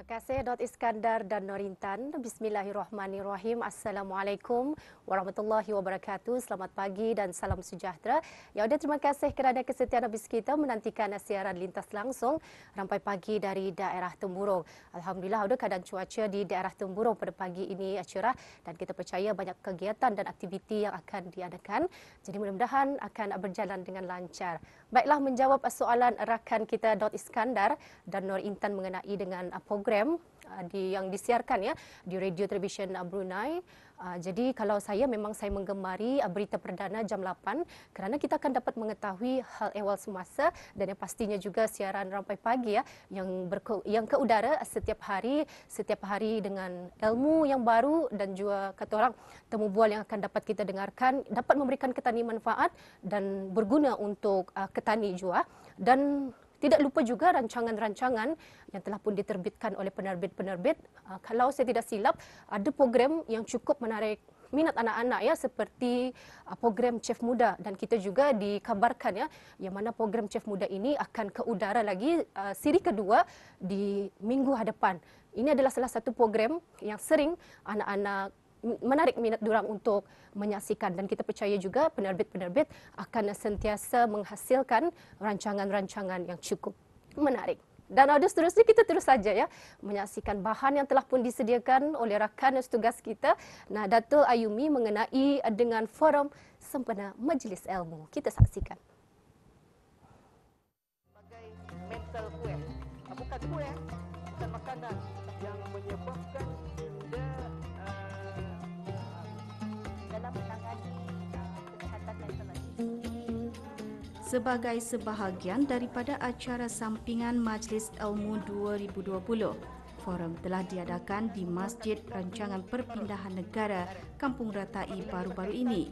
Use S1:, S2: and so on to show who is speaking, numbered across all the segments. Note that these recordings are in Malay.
S1: Terima kasih Dot Iskandar dan Norintan. Bismillahirrahmanirrahim. Assalamualaikum warahmatullahi wabarakatuh. Selamat pagi dan salam sejahtera. Ya, terima kasih kerana kesetiaan habis kita menantikan siaran lintas langsung rampai pagi dari daerah Temburong. Alhamdulillah ada keadaan cuaca di daerah Temburong pada pagi ini cerah dan kita percaya banyak kegiatan dan aktiviti yang akan diadakan. Jadi mudah-mudahan akan berjalan dengan lancar. Baiklah, menjawab soalan rakan kita Dot Iskandar dan Norintan mengenai dengan program yang disiarkan ya di radio televisyen Brunei. Jadi kalau saya memang saya menggemari berita perdana jam 8 kerana kita akan dapat mengetahui hal ehwal semasa dan yang pastinya juga siaran rampai pagi ya yang ke udara setiap hari dengan ilmu yang baru dan juga kata orang temu bual yang akan dapat kita dengarkan dapat memberikan ketani manfaat dan berguna untuk ketani juga. Dan tidak lupa juga rancangan-rancangan yang telah pun diterbitkan oleh penerbit-penerbit. Kalau saya tidak silap, ada program yang cukup menarik minat anak-anak ya seperti program Chef Muda, dan kita juga dikabarkan ya yang mana program Chef Muda ini akan ke udara lagi siri kedua di minggu hadapan. Ini adalah salah satu program yang sering anak-anak menarik minat diorang untuk menyaksikan, dan kita percaya juga penerbit-penerbit akan sentiasa menghasilkan rancangan-rancangan yang cukup menarik. Dan seterusnya kita terus saja ya menyaksikan bahan yang telah pun disediakan oleh rakan setugas kita Dato' Ayumi mengenai dengan forum sempena Majlis Ilmu. Kita saksikan.
S2: Sebagai mental kue, bukan kue, bukan makanan yang menyebabkan benda dalam menangani kesihatan mental.
S3: Sebagai sebahagian daripada acara sampingan Majlis Ilmu 2020, forum telah diadakan di Masjid Rancangan Perpindahan Negara Kampung Ratai baru-baru ini.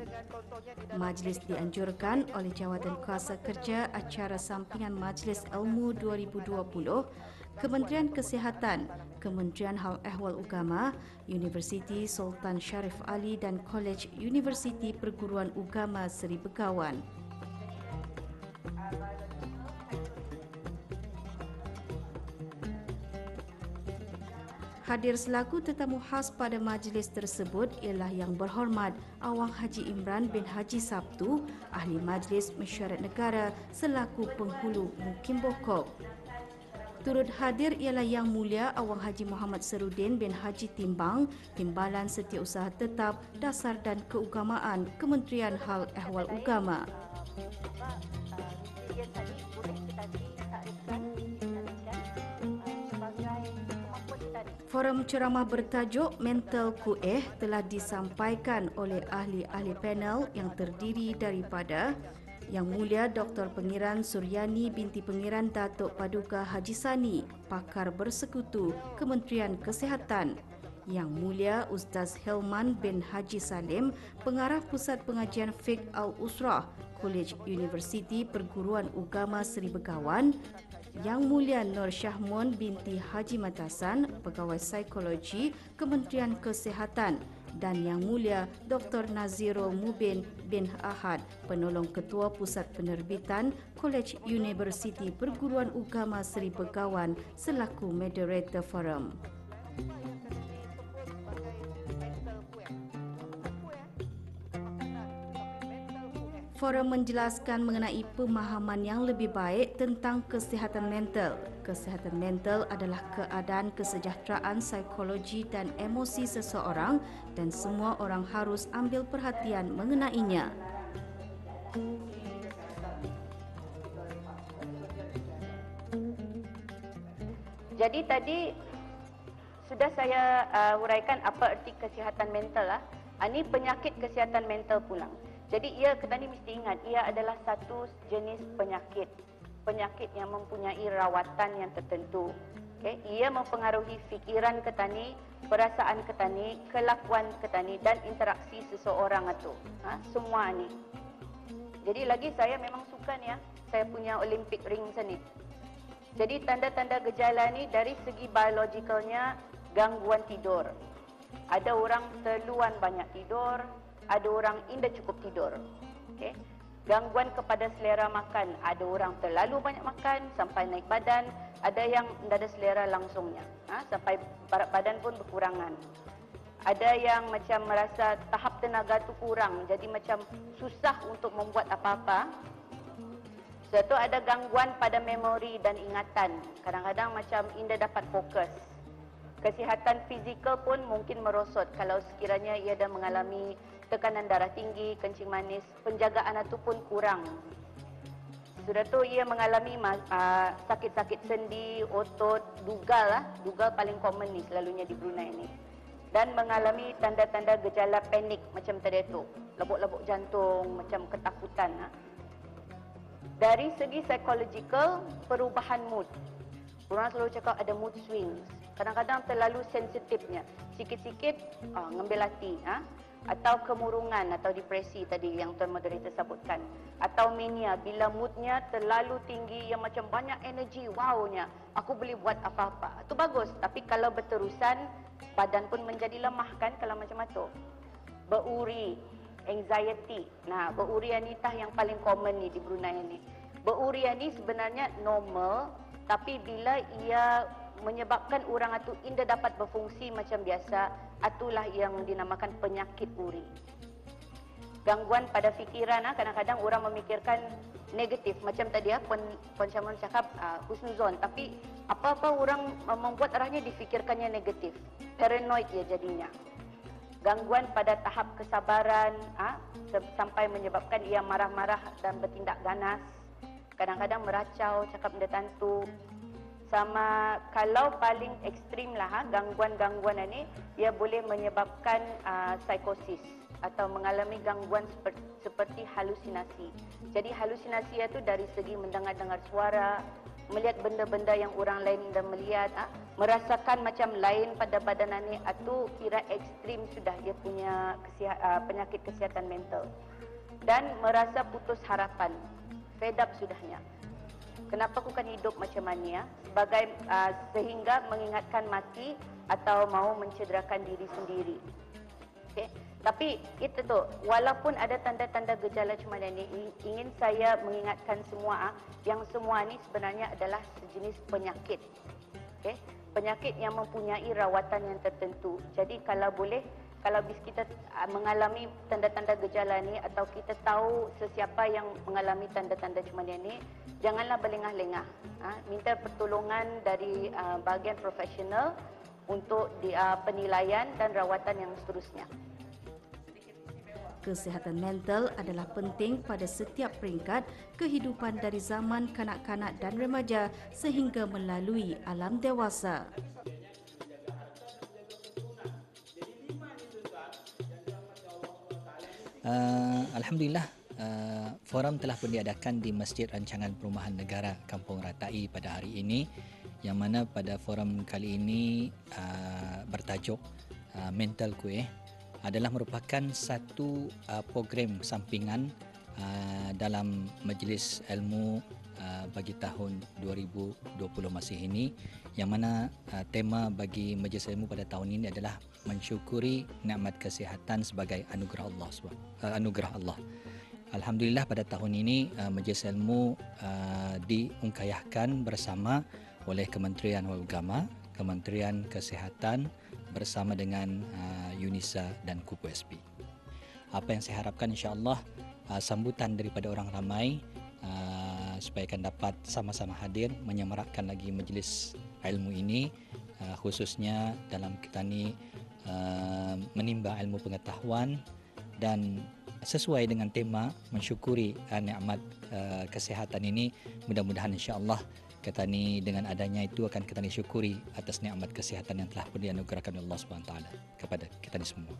S3: Majlis dianjurkan oleh Jawatan Kuasa Kerja Acara Sampingan Majlis Ilmu 2020, Kementerian Kesihatan, Kementerian Hal Ehwal Ugama, Universiti Sultan Sharif Ali dan Kolej Universiti Perguruan Ugama Seri Begawan. Hadir selaku tetamu khas pada majlis tersebut ialah Yang Berhormat Awang Haji Imran bin Haji Sabtu, Ahli Majlis Mesyuarat Negara selaku Penghulu Mukim Bokok. Turut hadir ialah Yang Mulia Awang Haji Muhammad Serudin bin Haji Timbang, Timbalan Setiausaha Tetap Dasar dan Keugamaan Kementerian Hal Ehwal Ugama. Forum ceramah bertajuk Mental Kueh telah disampaikan oleh ahli-ahli panel yang terdiri daripada Yang Mulia Dr. Pengiran Suryani binti Pengiran Datuk Paduka Haji Sani, Pakar Bersekutu Kementerian Kesihatan, Yang Mulia Ustaz Helman bin Haji Salim, Pengarah Pusat Pengajian Fiqh Al-Usrah, Kolej Universiti Perguruan Ugama Seri Begawan, Yang Mulia Nur Syahmun binti Haji Matasan, Pegawai Psikologi Kementerian Kesihatan, dan Yang Mulia Dr. Naziro Mubin bin Ahad, Penolong Ketua Pusat Penerbitan Kolej Universiti Perguruan Ugama Seri Begawan selaku moderator forum. Forum menjelaskan mengenai pemahaman yang lebih baik tentang kesihatan mental. Kesihatan mental adalah keadaan kesejahteraan psikologi dan emosi seseorang dan semua orang harus ambil perhatian mengenainya.
S2: Jadi tadi sudah saya huraikan apa erti kesihatan mental. Ini penyakit kesihatan mental pulang. Jadi kita ni mesti ingat, ia adalah satu jenis penyakit yang mempunyai rawatan yang tertentu. Okay? Ia mempengaruhi fikiran ketani, perasaan ketani, kelakuan ketani dan interaksi seseorang itu. Semua ni. Jadi lagi saya memang suka ni saya punya Olympic ring sini. Jadi tanda-tanda gejala ni dari segi biologikalnya gangguan tidur. Ada orang terluan banyak tidur, ada orang indah cukup tidur. Okay. Gangguan kepada selera makan, ada orang terlalu banyak makan sampai naik badan, ada yang tidak ada selera langsungnya, sampai berat badan pun berkurangan. Ada yang macam merasa tahap tenaga tu kurang, jadi macam susah untuk membuat apa-apa. Satu ada gangguan pada memori dan ingatan, kadang-kadang macam tidak dapat fokus. Kesihatan fizikal pun mungkin merosot kalau sekiranya ia dah mengalami tekanan darah tinggi, kencing manis, penjagaan itu pun kurang. Sudah tu ia mengalami sakit-sakit sendi, otot, dugal paling common ni selalunya di Brunei ni. Dan mengalami tanda-tanda gejala panik macam tadi tu, lebok-lebok jantung, macam ketakutan. Dari segi psikologikal, perubahan mood. Orang selalu cakap ada mood swings. Kadang-kadang terlalu sensitifnya. Sikit-sikit ngambil hati. Atau kemurungan atau depresi tadi yang Tuan Moderator sebutkan. Atau mania, bila moodnya terlalu tinggi yang macam banyak energi, wownya, aku boleh buat apa-apa. Itu bagus, tapi kalau berterusan, badan pun menjadi lemah kan kalau macam itu. Beruri, anxiety. Nah, berurian ni tah yang paling common ni di Brunei ni. Berurian ni sebenarnya normal, tapi bila ia menyebabkan orang itu tidak dapat berfungsi macam biasa, itulah yang dinamakan penyakit uri. Gangguan pada fikiran, kadang-kadang orang memikirkan negatif. Macam tadi Puan Syamron cakap husnuzon, tapi apa-apa orang membuat arahnya difikirkannya negatif. Paranoid ia jadinya. Gangguan pada tahap kesabaran, sampai menyebabkan ia marah-marah dan bertindak ganas. Kadang-kadang meracau, cakap benda tantu. Sama kalau paling ekstrim lah, gangguan-gangguan ini, ia boleh menyebabkan psikosis atau mengalami gangguan seperti halusinasi. Jadi halusinasi itu dari segi mendengar-dengar suara, melihat benda-benda yang orang lain dah melihat, merasakan macam lain pada badan ini, itu kira ekstrim sudah dia punya penyakit kesihatan mental. Dan merasa putus harapan, fed up sudahnya. Kenapa aku kan hidup macam ni sebagai sehingga mengingatkan mati atau mau mencederakan diri sendiri. Okay? Tapi itu tu, walaupun ada tanda-tanda gejala macam ni, ingin saya mengingatkan semua yang semua ni sebenarnya adalah sejenis penyakit. Okay? Penyakit yang mempunyai rawatan yang tertentu. Jadi kalau boleh, kalau bis kita mengalami tanda-tanda gejala ni atau kita tahu sesiapa yang mengalami tanda-tanda macam ni, janganlah berlengah-lengah. Minta pertolongan dari bahagian profesional untuk penilaian dan rawatan yang seterusnya.
S3: Kesihatan mental adalah penting pada setiap peringkat kehidupan dari zaman kanak-kanak dan remaja sehingga melalui alam dewasa.
S4: Alhamdulillah, forum telah pun diadakan di Masjid Rancangan Perumahan Negara Kampung Ratai pada hari ini, yang mana pada forum kali ini bertajuk Mental Kueh adalah merupakan satu program sampingan dalam Majlis Ilmu bagi tahun 2020 masih ini, yang mana tema bagi Majlis Ilmu pada tahun ini adalah mensyukuri nikmat kesihatan sebagai anugerah Allah. Alhamdulillah pada tahun ini Majlis Ilmu diungkayahkan bersama oleh Kementerian Agama, Kementerian Kesihatan bersama dengan UNISA dan KUPU-SP. Apa yang saya harapkan insya-Allah sambutan daripada orang ramai supaya akan dapat sama-sama hadir menyemarakkan lagi majlis ilmu ini, khususnya dalam kita ni menimba ilmu pengetahuan dan sesuai dengan tema mensyukuri nikmat kesihatan ini. Mudah-mudahan insya-Allah kita ni dengan adanya itu akan kita ni syukuri atas nikmat kesihatan yang telah pun dianugerahkan oleh Allah Subhanahu taala kepada kita ni semua.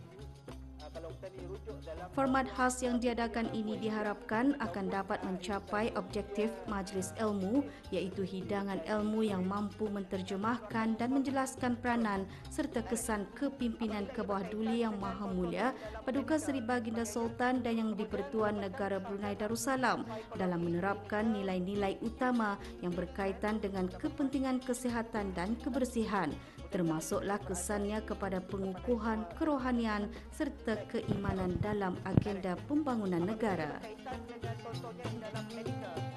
S3: Format khas yang diadakan ini diharapkan akan dapat mencapai objektif majlis ilmu, iaitu hidangan ilmu yang mampu menterjemahkan dan menjelaskan peranan serta kesan kepimpinan ke bawah Duli Yang Maha Mulia Paduka Seri Baginda Sultan dan Yang di-Pertuan Negara Brunei Darussalam dalam menerapkan nilai-nilai utama yang berkaitan dengan kepentingan kesihatan dan kebersihan, termasuklah kesannya kepada pengukuhan kerohanian serta keimanan dalam agenda pembangunan negara.
S5: Kaitan dengan contohnya dalam medical.